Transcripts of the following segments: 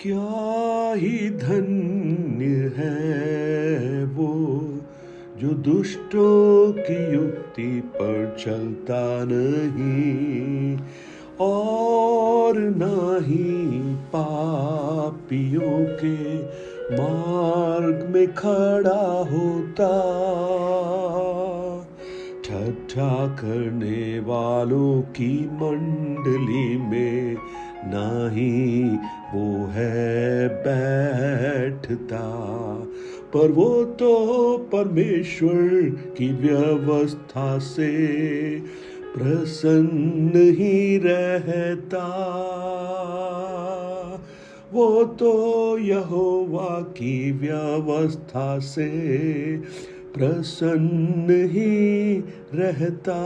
क्या ही धन्य है वो जो दुष्टों की युक्ति पर चलता नहीं और ना ही पापियों के मार्ग में खड़ा होता। ठट्ठा करने वालों की मंडली में नहीं वो है बैठता, पर वो तो परमेश्वर की व्यवस्था से प्रसन्न ही रहता। वो तो यहोवा की व्यवस्था से प्रसन्न ही रहता।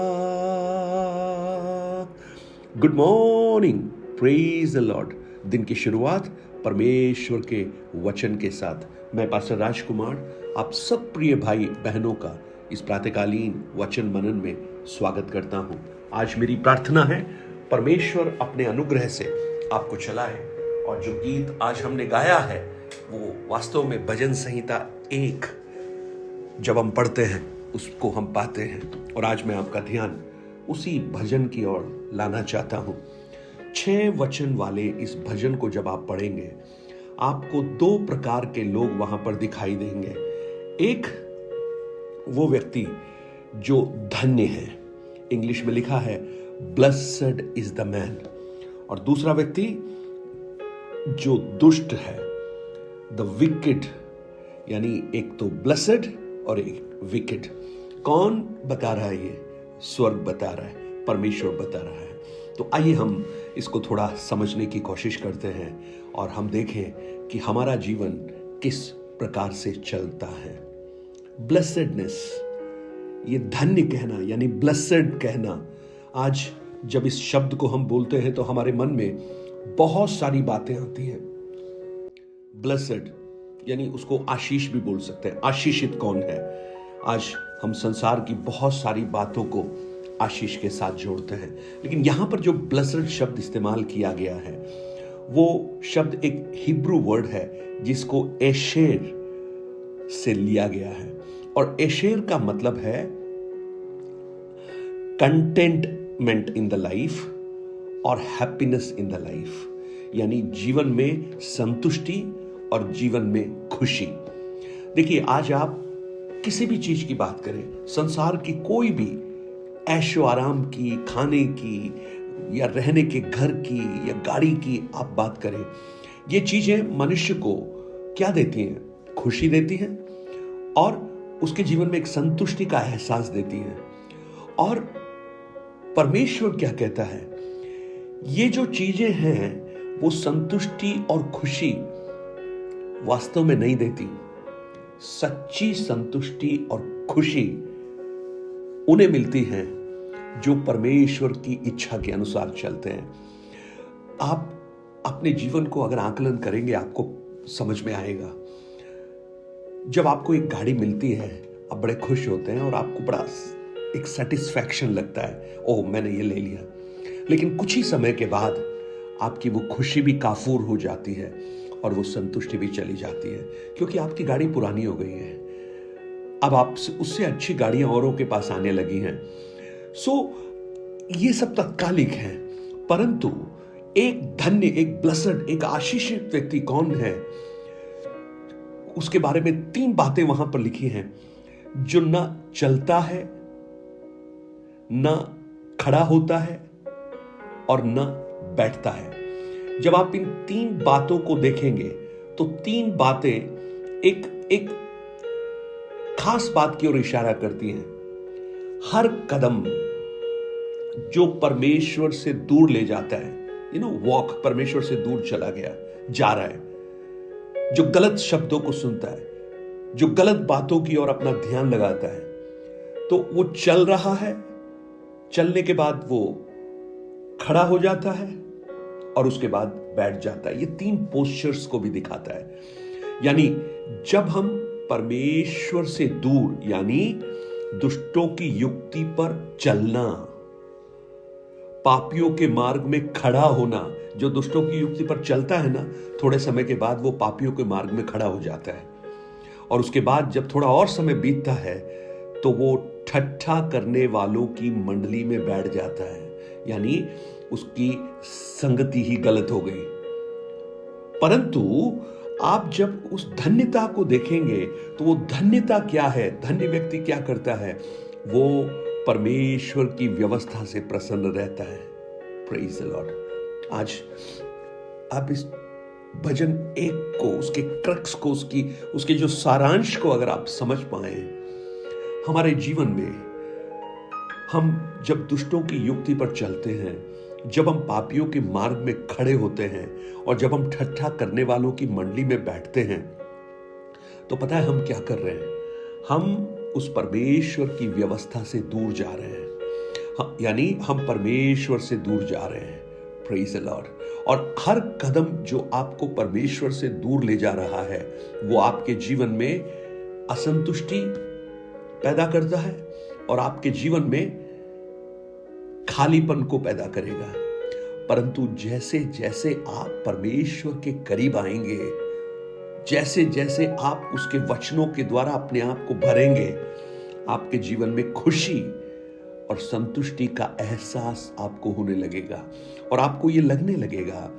Good morning, praise the Lord. दिन की शुरुआत परमेश्वर के वचन के साथ मैं पास्टर राजकुमार आप सब प्रिय भाई बहनों का इस प्रातःकालीन वचन मनन में स्वागत करता हूं। आज मेरी प्रार्थना है परमेश्वर अपने अनुग्रह से आपको चलाए और जो गीत आज हमने गाया है वो वास्तव में भजन संहिता 1 जब हम पढ़ते हैं उसको हम पाते हैं। और आज मैं आपका ध्यान उसी भजन की ओर लाना चाहता हूं। 6 वचन वाले इस भजन को जब आप पढ़ेंगे आपको 2 प्रकार के लोग वहां पर दिखाई देंगे। एक वो व्यक्ति जो धन्य है, इंग्लिश में लिखा है ब्लेस्ड इज द मैन, और दूसरा व्यक्ति जो दुष्ट है, द विकेड, यानी एक तो ब्लेस्ड और एक विकेड। कौन बता रहा है? ये स्वर्ग बता रहा है, परमेश्वर बता रहा है। तो आइए हम इसको थोड़ा समझने की कोशिश करते हैं और हम देखें कि हमारा जीवन किस प्रकार से चलता है। ब्लेसेडनेस, ये धन्य कहना यानी ब्लेसेड कहना, आज जब इस शब्द को हम बोलते हैं तो हमारे मन में बहुत सारी बातें आती हैं। ब्लेसेड यानी उसको आशीष भी बोल सकते हैं। आशीषित कौन है? आज हम संसार की बहुत सारी बातों को आशीष के साथ जोड़ते हैं, लेकिन यहां पर जो ब्लेसेड शब्द इस्तेमाल किया गया है वो शब्द एक हिब्रू वर्ड है जिसको एशेर से लिया गया है, और एशेर का मतलब है कंटेंटमेंट इन द लाइफ और हैप्पीनेस इन द लाइफ, यानी जीवन में संतुष्टि और जीवन में खुशी। देखिए, आज आप किसी भी चीज की बात करें, संसार की कोई भी ऐशो आराम की, खाने की या रहने के घर की या गाड़ी की आप बात करें, ये चीजें मनुष्य को क्या देती हैं? खुशी देती हैं और उसके जीवन में एक संतुष्टि का एहसास देती हैं। और परमेश्वर क्या कहता है? ये जो चीजें हैं वो संतुष्टि और खुशी वास्तव में नहीं देती। सच्ची संतुष्टि और खुशी उन्हें मिलती हैं जो परमेश्वर की इच्छा के अनुसार चलते हैं। आप अपने जीवन को अगर आकलन करेंगे आपको समझ में आएगा। जब आपको एक गाड़ी मिलती है आप बड़े खुश होते हैं और आपको बड़ा एक सेटिस्फैक्शन लगता है, ओह मैंने ये ले लिया। लेकिन कुछ ही समय के बाद आपकी वो खुशी भी काफूर हो जाती है और वो संतुष्टि भी चली जाती है, क्योंकि आपकी गाड़ी पुरानी हो गई है। अब आप उससे अच्छी गाड़ियां औरों के पास आने लगी हैं। ये सब तात्कालिक है, परंतु एक धन्य, एक ब्लेसेड, एक आशीषित व्यक्ति कौन है? उसके बारे में 3 बातें वहां पर लिखी हैं। जो ना चलता है, ना खड़ा होता है और ना बैठता है। जब आप इन 3 बातों को देखेंगे तो 3 बातें एक खास बात की ओर इशारा करती हैं। हर कदम जो परमेश्वर से दूर ले जाता है, वॉक, परमेश्वर से दूर चला गया, जा रहा है, जो गलत शब्दों को सुनता है, जो गलत बातों की ओर अपना ध्यान लगाता है, तो वो चल रहा है, चलने के बाद वो खड़ा हो जाता है और उसके बाद बैठ जाता है। ये 3 पोस्चर्स को भी दिखाता है। यानी जब हम परमेश्वर से दूर, यानी दुष्टों की युक्ति पर चलना, पापियों के मार्ग में खड़ा होना, जो दुष्टों की युक्ति पर चलता है ना, थोड़े समय के बाद वो पापियों के मार्ग में खड़ा हो जाता है। और उसके बाद जब थोड़ा और समय बीतता है तो वो ठट्ठा करने वालों की मंडली में बैठ जाता है, यानी उसकी संगति ही गलत हो गई। परंतु आप जब उस धन्यता को देखेंगे तो वो धन्यता क्या है, धन्य व्यक्ति क्या करता है, वो परमेश्वर की व्यवस्था से प्रसन्न रहता है। Praise the Lord. आज आप इस भजन 1 को, उसके क्रक्स को, उसके जो सारांश को अगर आप समझ पाए, हमारे जीवन में हम जब दुष्टों की युक्ति पर चलते हैं, जब हम पापियों के मार्ग में खड़े होते हैं और जब हम ठट्ठा करने वालों की मंडली में बैठते हैं, तो पता है हम क्या कर रहे हैं? हम उस परमेश्वर की व्यवस्था से दूर जा रहे हैं, यानी हम परमेश्वर से दूर जा रहे हैं। Praise the Lord. और हर कदम जो आपको परमेश्वर से दूर ले जा रहा है, वो आपके जीवन में असंतुष्टि पैदा करता है और आपके जीवन में खालीपन को पैदा करेगा। परंतु जैसे जैसे आप परमेश्वर के करीब आएंगे, जैसे जैसे आप उसके वचनों के द्वारा अपने आप को भरेंगे, आपके जीवन में खुशी और संतुष्टि का एहसास आपको होने लगेगा और आपको ये लगने लगेगा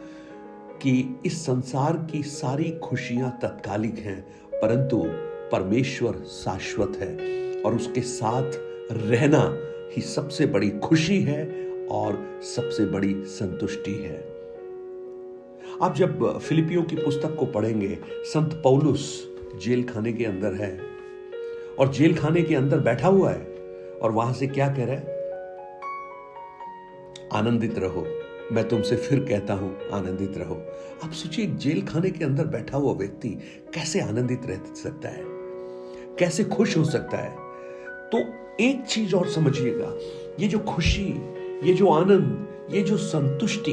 कि इस संसार की सारी खुशियां तत्कालिक हैं, परंतु परमेश्वर शाश्वत है और उसके साथ रहना ही सबसे बड़ी खुशी है और सबसे बड़ी संतुष्टि है। आप जब फिलिपियों की पुस्तक को पढ़ेंगे, संत पौलुस जेल खाने के अंदर है और जेल खाने के अंदर बैठा हुआ है और वहां से क्या कह रहा है? आनंदित रहो, मैं तुमसे फिर कहता हूं आनंदित रहो। आप सोचिए, जेल खाने के अंदर बैठा हुआ व्यक्ति कैसे आनंदित रह सकता है, कैसे खुश हो सकता है? तो एक चीज और समझिएगा, ये जो खुशी, ये जो आनंद, ये जो संतुष्टि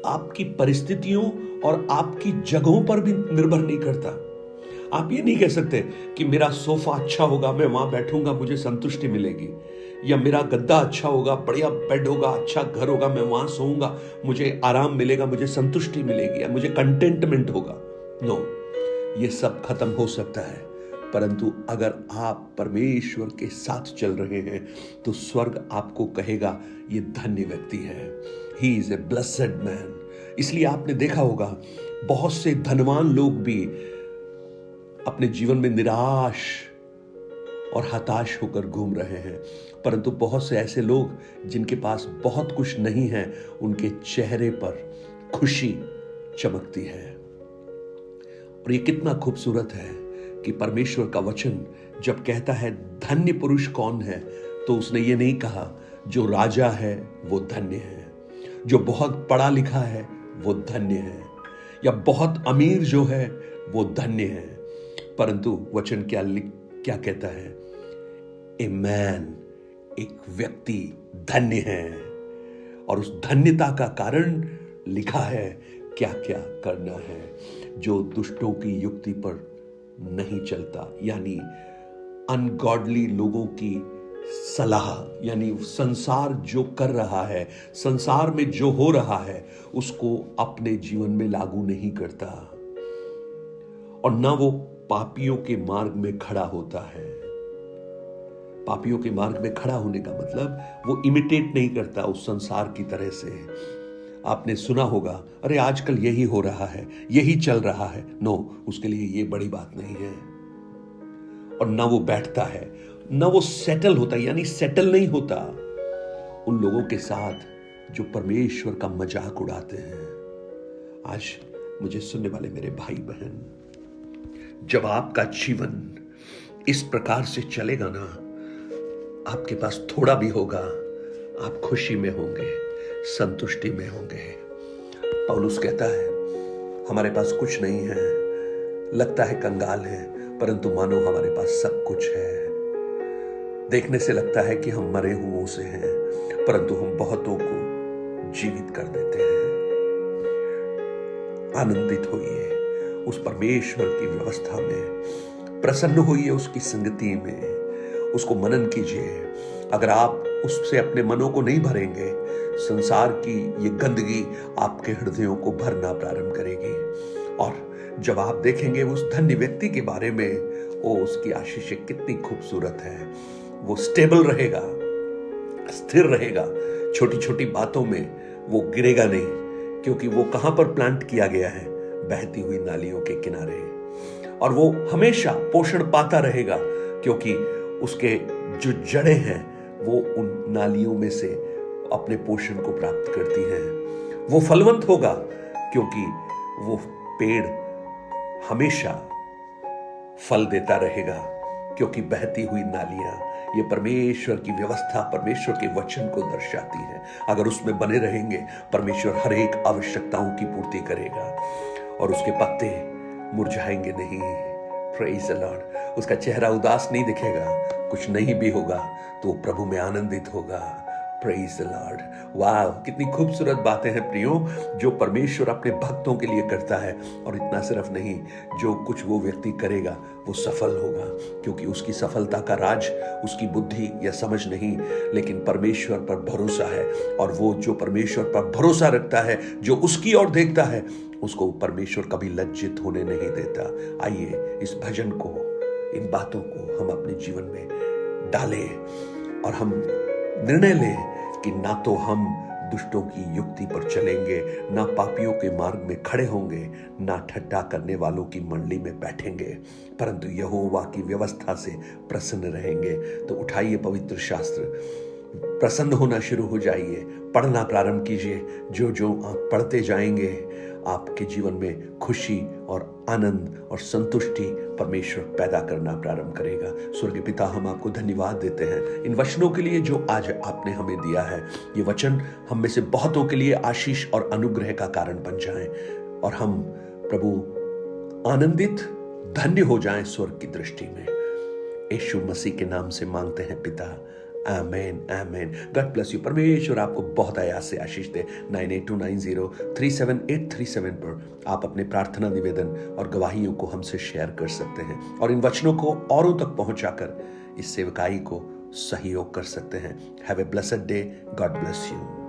आपकी परिस्थितियों और आपकी जगहों पर भी निर्भर नहीं करता। आप ये नहीं कह सकते कि मेरा सोफा अच्छा होगा, मैं वहां बैठूंगा, मुझे संतुष्टि मिलेगी, या मेरा गद्दा अच्छा होगा, बढ़िया बेड होगा, अच्छा घर होगा, मैं वहां सोऊंगा, मुझे आराम मिलेगा, मुझे संतुष्टि मिलेगी, या मुझे कंटेंटमेंट होगा। नो, ये सब खत्म हो सकता है, परंतु अगर आप परमेश्वर के साथ चल रहे हैं तो स्वर्ग आपको कहेगा ये धन्य व्यक्ति है, he is a blessed man. इसलिए आपने देखा होगा बहुत से धनवान लोग भी अपने जीवन में निराश और हताश होकर घूम रहे हैं, परंतु बहुत से ऐसे लोग जिनके पास बहुत कुछ नहीं है, उनके चेहरे पर खुशी चमकती है। और ये कितना खूबसूरत है कि परमेश्वर का वचन जब कहता है धन्य पुरुष कौन है, तो उसने ये नहीं कहा जो राजा है वो धन्य है, जो बहुत पढ़ा लिखा है वो धन्य है, या बहुत अमीर जो है वो धन्य है, परंतु वचन क्या कहता है? ए मैन, एक व्यक्ति धन्य है। और उस धन्यता का कारण लिखा है क्या क्या करना है, जो दुष्टों की युक्ति पर नहीं चलता, यानी अनगॉडली लोगों की सलाह, यानी संसार जो कर रहा है, संसार में जो हो रहा है, उसको अपने जीवन में लागू नहीं करता, और ना वो पापियों के मार्ग में खड़ा होता है। पापियों के मार्ग में खड़ा होने का मतलब वो इमिटेट नहीं करता उस संसार की तरह से। आपने सुना होगा, अरे आजकल यही हो रहा है, यही चल रहा है। नो, उसके लिए ये बड़ी बात नहीं है। और ना वो बैठता है, ना वो सेटल होता है, यानी सेटल नहीं होता उन लोगों के साथ जो परमेश्वर का मजाक उड़ाते हैं। आज मुझे सुनने वाले मेरे भाई बहन, जब आपका जीवन इस प्रकार से चलेगा ना, आपके पास थोड़ा भी होगा, आप खुशी में होंगे, संतुष्टि में होंगे। पौलुस कहता है हमारे पास कुछ नहीं है, लगता है कंगाल है, परंतु मानो हमारे पास सब कुछ है। देखने से लगता है कि हम मरे हुओं से हैं, परंतु हम बहुतों को जीवित कर देते हैं। आनंदित होइए उस परमेश्वर की व्यवस्था में, प्रसन्न होइए उसकी संगति में, उसको मनन कीजिए। अगर आप उससे अपने मनों को नहीं भरेंगे, संसार की ये गंदगी आपके हृदयों को भरना प्रारंभ करेगी। और जब आप देखेंगे उस धन्य व्यक्ति के बारे में, ओ उसकी आशीषें कितनी खूबसूरत है। वो स्टेबल रहेगा, स्थिर रहेगा, छोटी छोटी बातों में वो गिरेगा नहीं, क्योंकि वो कहां पर प्लांट किया गया है, बहती हुई नालियों के किनारे। और वो हमेशा पोषण पाता रहेगा, क्योंकि उसके जो जड़ें हैं वो उन नालियों में से अपने पोषण को प्राप्त करती हैं। वो फलवंत होगा, क्योंकि वो पेड़ हमेशा फल देता रहेगा, क्योंकि बहती हुई नालियां ये परमेश्वर की व्यवस्था, परमेश्वर के वचन को दर्शाती है। अगर उसमें बने रहेंगे, परमेश्वर हर एक आवश्यकताओं की पूर्ति करेगा और उसके पत्ते मुरझाएंगे नहीं। Praise the Lord. उसका चेहरा उदास नहीं दिखेगा, कुछ नहीं भी होगा तो प्रभु में आनंदित होगा। Praise the Lord. वाह, कितनी खूबसूरत बातें हैं प्रियो, जो परमेश्वर अपने भक्तों के लिए करता है। और इतना सिर्फ नहीं, जो कुछ वो व्यक्ति करेगा वो सफल होगा, क्योंकि उसकी सफलता का राज उसकी बुद्धि या समझ नहीं, लेकिन परमेश्वर पर भरोसा है। और वो जो परमेश्वर पर भरोसा रखता है, जो उसकी ओर देखता है, उसको परमेश्वर कभी लज्जित होने नहीं देता। आइए इस भजन को, इन बातों को हम अपने जीवन में डालें और हम निर्णय लें कि ना तो हम दुष्टों की युक्ति पर चलेंगे, ना पापियों के मार्ग में खड़े होंगे, ना ठट्ठा करने वालों की मंडली में बैठेंगे, परंतु यहोवा की व्यवस्था से प्रसन्न रहेंगे। तो उठाइए पवित्र शास्त्र, प्रसन्न होना शुरू हो जाइए, पढ़ना प्रारंभ कीजिए। जो जो आप पढ़ते जाएंगे, आपके जीवन में खुशी और आनंद और संतुष्टि परमेश्वर पैदा करना प्रारंभ करेगा। स्वर्गीय पिता, हम आपको धन्यवाद देते हैं इन वचनों के लिए जो आज आपने हमें दिया है। ये वचन हम में से बहुतों के लिए आशीष और अनुग्रह का कारण बन जाएं, और हम प्रभु आनंदित, धन्य हो जाएं स्वर्ग की दृष्टि में। यीशु मसीह के नाम से मांगते हैं पिता, amen amen. God bless you. परमेश्वर आपको बहुत आयास से आशीष दे। 9829037837 पर आप अपने प्रार्थना, निवेदन और गवाहियों को हमसे शेयर कर सकते हैं, और इन वचनों को औरों तक पहुंचाकर इस सेवकाई को सहयोग कर सकते हैं। Have a blessed day. God bless you.